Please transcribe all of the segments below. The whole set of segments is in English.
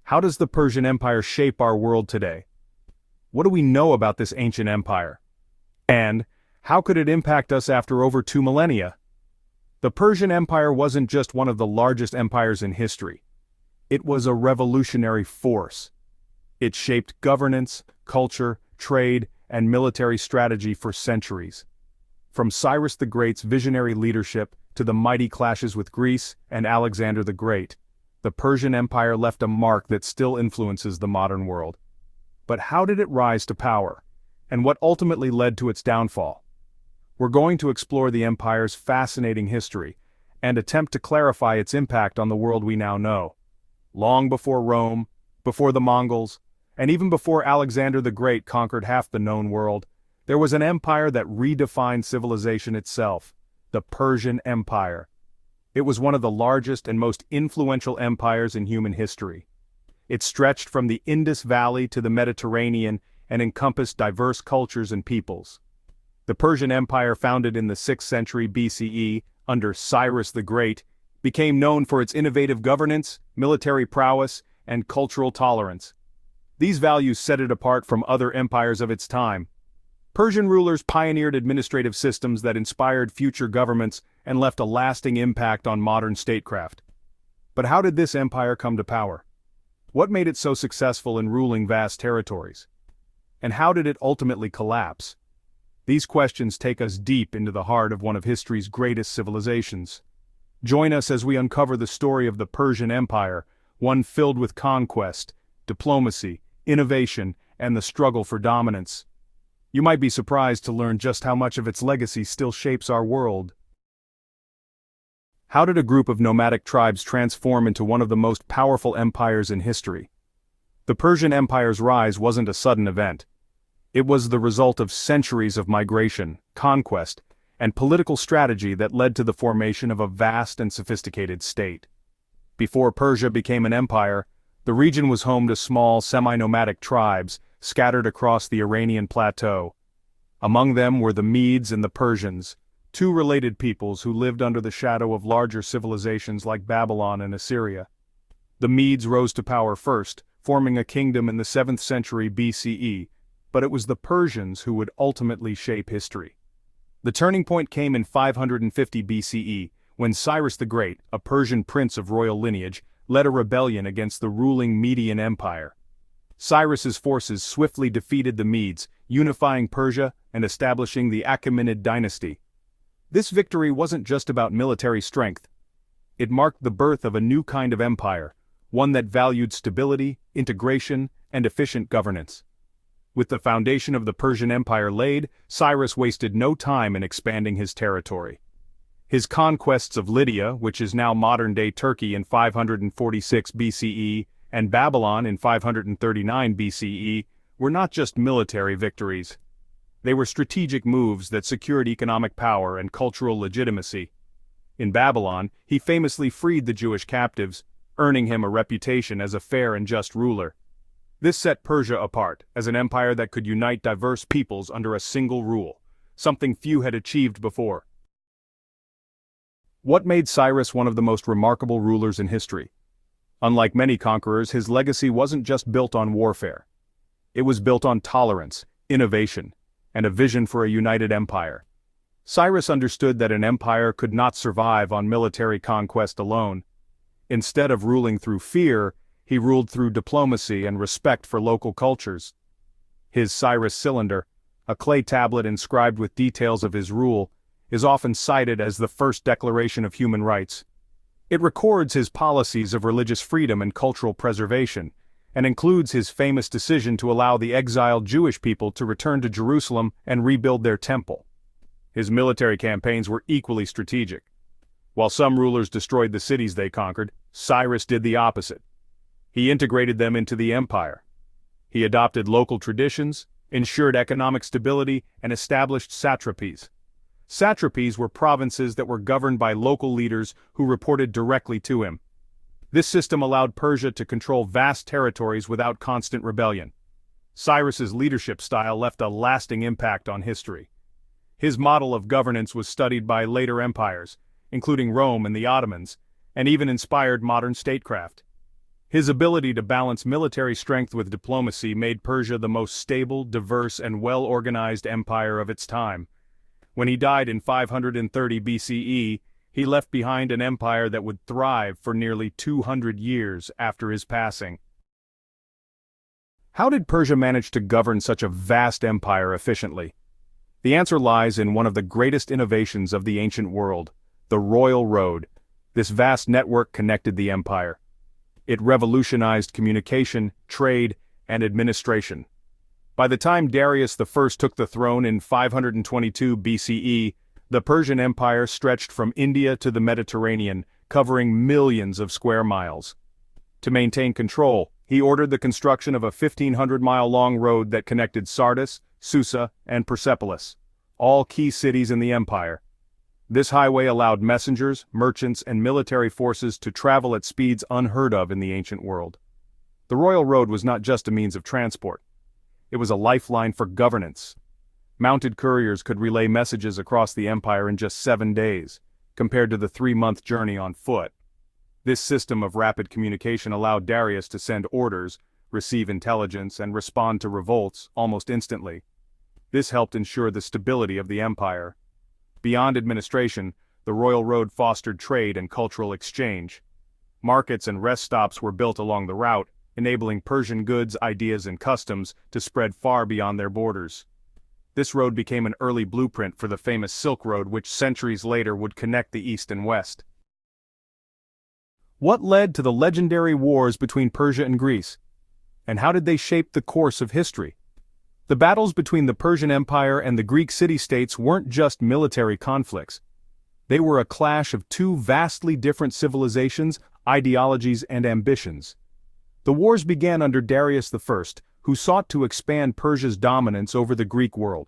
How does the Persian Empire shape our world today? What do we know about this ancient empire? And how could it impact us after over 2 millennia? The Persian Empire wasn't just one of the largest empires in history. It was a revolutionary force. It shaped governance, culture, trade, and military strategy for centuries. From Cyrus the Great's visionary leadership to the mighty clashes with Greece and Alexander the Great, the Persian Empire left a mark that still influences the modern world. But how did it rise to power? And what ultimately led to its downfall? We're going to explore the empire's fascinating history and attempt to clarify its impact on the world we now know. Long before Rome, before the Mongols, and even before Alexander the Great conquered half the known world, there was an empire that redefined civilization itself, the Persian Empire. It was one of the largest and most influential empires in human history. It stretched from the Indus Valley to the Mediterranean and encompassed diverse cultures and peoples. The Persian Empire, founded in the 6th century BCE under Cyrus the Great, became known for its innovative governance, military prowess, and cultural tolerance. These values set it apart from other empires of its time. Persian rulers pioneered administrative systems that inspired future governments and left a lasting impact on modern statecraft. But how did this empire come to power? What made it so successful in ruling vast territories? And how did it ultimately collapse? These questions take us deep into the heart of one of history's greatest civilizations. Join us as we uncover the story of the Persian Empire, one filled with conquest, diplomacy, innovation, and the struggle for dominance. You might be surprised to learn just how much of its legacy still shapes our world. How did a group of nomadic tribes transform into one of the most powerful empires in history? The Persian Empire's rise wasn't a sudden event. It was the result of centuries of migration, conquest, and political strategy that led to the formation of a vast and sophisticated state. Before Persia became an empire, the region was home to small semi-nomadic tribes scattered across the Iranian plateau. Among them were the Medes and the Persians, two related peoples who lived under the shadow of larger civilizations like Babylon and Assyria. The Medes rose to power first, forming a kingdom in the 7th century BCE, but it was the Persians who would ultimately shape history. The turning point came in 550 BCE, when Cyrus the Great, a Persian prince of royal lineage, led a rebellion against the ruling Median Empire. Cyrus's forces swiftly defeated the Medes, unifying Persia and establishing the Achaemenid dynasty. This victory wasn't just about military strength. It marked the birth of a new kind of empire, one that valued stability, integration, and efficient governance. With the foundation of the Persian Empire laid, Cyrus wasted no time in expanding his territory. His conquests of Lydia, which is now modern-day Turkey, in 546 BCE, and Babylon in 539 BCE, were not just military victories. They were strategic moves that secured economic power and cultural legitimacy. In Babylon, he famously freed the Jewish captives, earning him a reputation as a fair and just ruler. This set Persia apart as an empire that could unite diverse peoples under a single rule, something few had achieved before. What made Cyrus one of the most remarkable rulers in history? Unlike many conquerors, his legacy wasn't just built on warfare. It was built on tolerance, innovation, and a vision for a united empire. Cyrus understood that an empire could not survive on military conquest alone. Instead of ruling through fear, he ruled through diplomacy and respect for local cultures. His Cyrus Cylinder, a clay tablet inscribed with details of his rule, is often cited as the first declaration of human rights. It records his policies of religious freedom and cultural preservation, and includes his famous decision to allow the exiled Jewish people to return to Jerusalem and rebuild their temple. His military campaigns were equally strategic. While some rulers destroyed the cities they conquered, Cyrus did the opposite. He integrated them into the empire. He adopted local traditions, ensured economic stability, and established satrapies. Satrapies were provinces that were governed by local leaders who reported directly to him. This system allowed Persia to control vast territories without constant rebellion. Cyrus's leadership style left a lasting impact on history. His model of governance was studied by later empires, including Rome and the Ottomans, and even inspired modern statecraft. His ability to balance military strength with diplomacy made Persia the most stable, diverse, and well-organized empire of its time. When he died in 530 BCE, he left behind an empire that would thrive for nearly 200 years after his passing. How did Persia manage to govern such a vast empire efficiently? The answer lies in one of the greatest innovations of the ancient world, the royal road. This vast network connected the empire. It revolutionized communication, trade, and administration. By the time Darius I took the throne in 522 BCE, the Persian Empire stretched from India to the Mediterranean, covering millions of square miles. To maintain control, he ordered the construction of a 1,500-mile-long road that connected Sardis, Susa, and Persepolis, all key cities in the empire. This highway allowed messengers, merchants, and military forces to travel at speeds unheard of in the ancient world. The royal road was not just a means of transport. It was a lifeline for governance. Mounted couriers could relay messages across the empire in just 7 days, compared to the 3-month journey on foot. This system of rapid communication allowed Darius to send orders, receive intelligence, and respond to revolts almost instantly. This helped ensure the stability of the empire. Beyond administration, the royal road fostered trade and cultural exchange. Markets and rest stops were built along the route, enabling Persian goods, ideas, and customs to spread far beyond their borders. This road became an early blueprint for the famous Silk Road, which centuries later would connect the East and West. What led to the legendary wars between Persia and Greece? And how did they shape the course of history? The battles between the Persian Empire and the Greek city-states weren't just military conflicts. They were a clash of two vastly different civilizations, ideologies, and ambitions. The wars began under Darius I, who sought to expand Persia's dominance over the Greek world.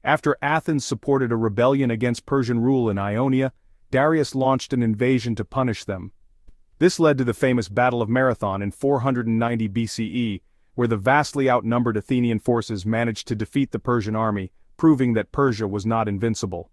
After Athens supported a rebellion against Persian rule in Ionia, Darius launched an invasion to punish them. This led to the famous Battle of Marathon in 490 BCE, where the vastly outnumbered Athenian forces managed to defeat the Persian army, proving that Persia was not invincible.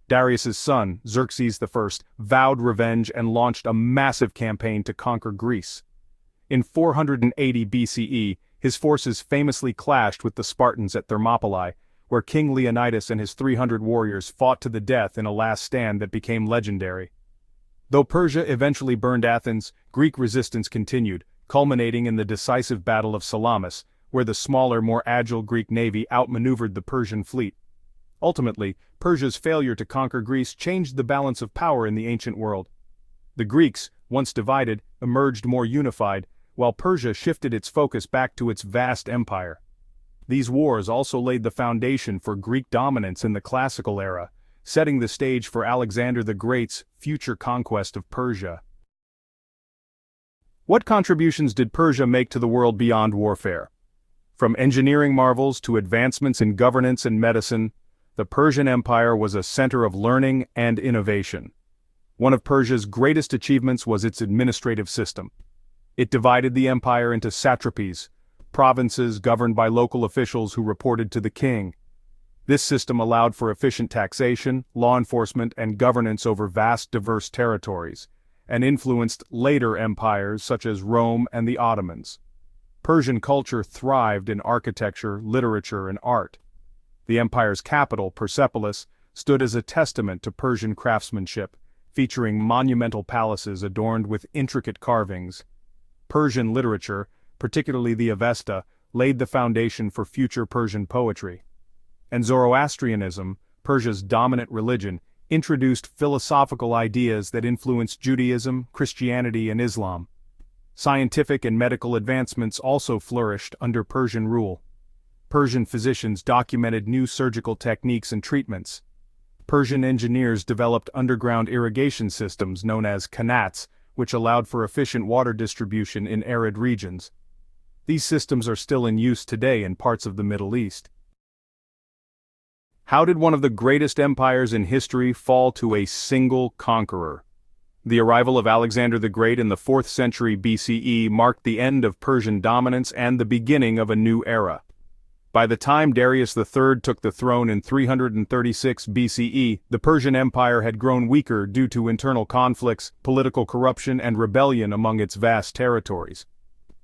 Darius's son, Xerxes I, vowed revenge and launched a massive campaign to conquer Greece. In 480 BCE, his forces famously clashed with the Spartans at Thermopylae, where King Leonidas and his 300 warriors fought to the death in a last stand that became legendary. Though Persia eventually burned Athens, Greek resistance continued, culminating in the decisive Battle of Salamis, where the smaller, more agile Greek navy outmaneuvered the Persian fleet. Ultimately, Persia's failure to conquer Greece changed the balance of power in the ancient world. The Greeks, once divided, emerged more unified, while Persia shifted its focus back to its vast empire. These wars also laid the foundation for Greek dominance in the classical era, setting the stage for Alexander the Great's future conquest of Persia. What contributions did Persia make to the world beyond warfare? From engineering marvels to advancements in governance and medicine, the Persian Empire was a center of learning and innovation. One of Persia's greatest achievements was its administrative system. It divided the empire into satrapies, provinces governed by local officials who reported to the king. This system allowed for efficient taxation, law enforcement, and governance over vast, diverse territories, and influenced later empires such as Rome and the Ottomans. Persian culture thrived in architecture, literature, and art. The empire's capital, Persepolis, stood as a testament to Persian craftsmanship, featuring monumental palaces adorned with intricate carvings. Persian literature, particularly the Avesta, laid the foundation for future Persian poetry. And Zoroastrianism, Persia's dominant religion, introduced philosophical ideas that influenced Judaism, Christianity, and Islam. Scientific and medical advancements also flourished under Persian rule. Persian physicians documented new surgical techniques and treatments. Persian engineers developed underground irrigation systems known as qanats, which allowed for efficient water distribution in arid regions. These systems are still in use today in parts of the Middle East. How did one of the greatest empires in history fall to a single conqueror? The arrival of Alexander the Great in the 4th century BCE marked the end of Persian dominance and the beginning of a new era. By the time Darius III took the throne in 336 BCE, the Persian Empire had grown weaker due to internal conflicts, political corruption, and rebellion among its vast territories.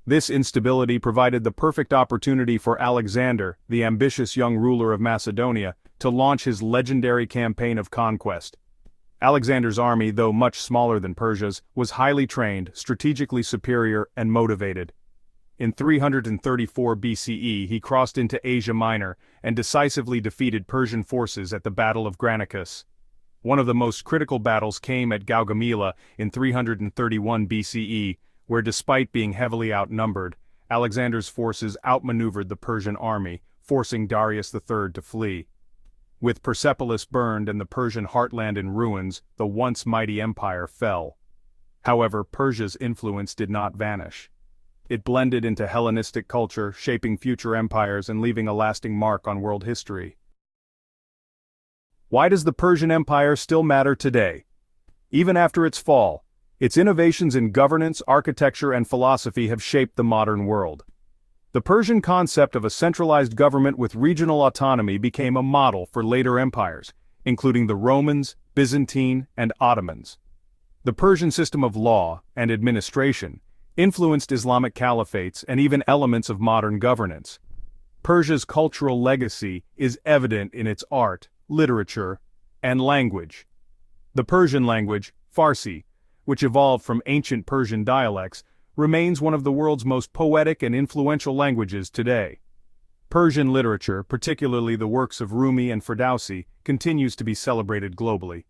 This instability provided the perfect opportunity for Alexander, the ambitious young ruler of Macedonia, to launch his legendary campaign of conquest. Alexander's army, though much smaller than Persia's, was highly trained, strategically superior, and motivated. In 334 BCE, he crossed into Asia Minor and decisively defeated Persian forces at the Battle of Granicus. One of the most critical battles came at Gaugamela in 331 BCE, where despite being heavily outnumbered, Alexander's forces outmaneuvered the Persian army, forcing Darius III to flee. With Persepolis burned and the Persian heartland in ruins, the once mighty empire fell. However, Persia's influence did not vanish. It blended into Hellenistic culture, shaping future empires and leaving a lasting mark on world history. Why does the Persian Empire still matter today? Even after its fall, its innovations in governance, architecture, and philosophy have shaped the modern world. The Persian concept of a centralized government with regional autonomy became a model for later empires, including the Romans, Byzantine, and Ottomans. The Persian system of law and administration influenced Islamic caliphates and even elements of modern governance. Persia's cultural legacy is evident in its art, literature, and language. The Persian language, Farsi, which evolved from ancient Persian dialects, remains one of the world's most poetic and influential languages today. Persian literature, particularly the works of Rumi and Ferdowsi, continues to be celebrated globally.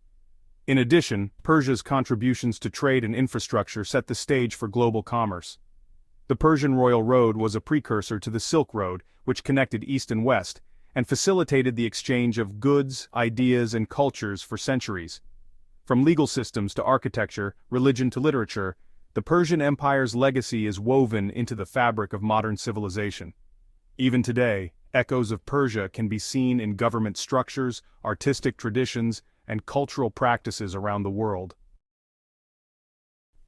In addition, Persia's contributions to trade and infrastructure set the stage for global commerce. The Persian Royal Road was a precursor to the Silk Road, which connected East and West, and facilitated the exchange of goods, ideas, and cultures for centuries. From legal systems to architecture, religion to literature, the Persian Empire's legacy is woven into the fabric of modern civilization. Even today, echoes of Persia can be seen in government structures, artistic traditions, and cultural practices around the world.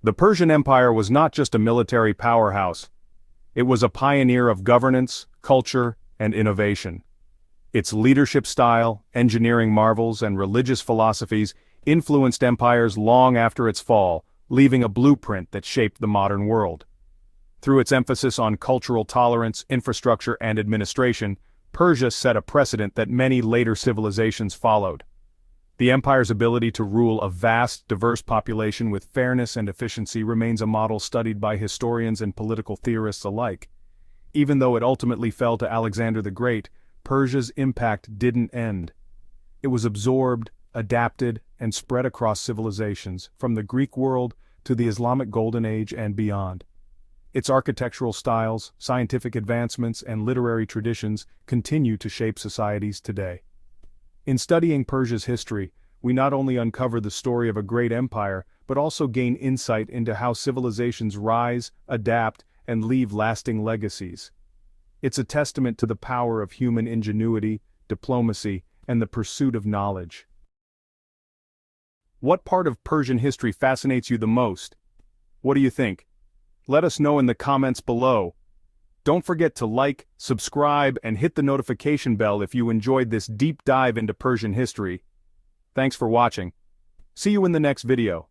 The Persian Empire was not just a military powerhouse. It was a pioneer of governance, culture, and innovation. Its leadership style, engineering marvels, and religious philosophies influenced empires long after its fall, leaving a blueprint that shaped the modern world. Through its emphasis on cultural tolerance, infrastructure, and administration, Persia set a precedent that many later civilizations followed. The empire's ability to rule a vast, diverse population with fairness and efficiency remains a model studied by historians and political theorists alike. Even though it ultimately fell to Alexander the Great, Persia's impact didn't end. It was absorbed, adapted, and spread across civilizations, from the Greek world to the Islamic Golden Age and beyond. Its architectural styles, scientific advancements, and literary traditions continue to shape societies today. In studying Persia's history, we not only uncover the story of a great empire, but also gain insight into how civilizations rise, adapt, and leave lasting legacies. It's a testament to the power of human ingenuity, diplomacy, and the pursuit of knowledge. What part of Persian history fascinates you the most? What do you think? Let us know in the comments below. Don't forget to like, subscribe, and hit the notification bell if you enjoyed this deep dive into Persian history. Thanks for watching. See you in the next video.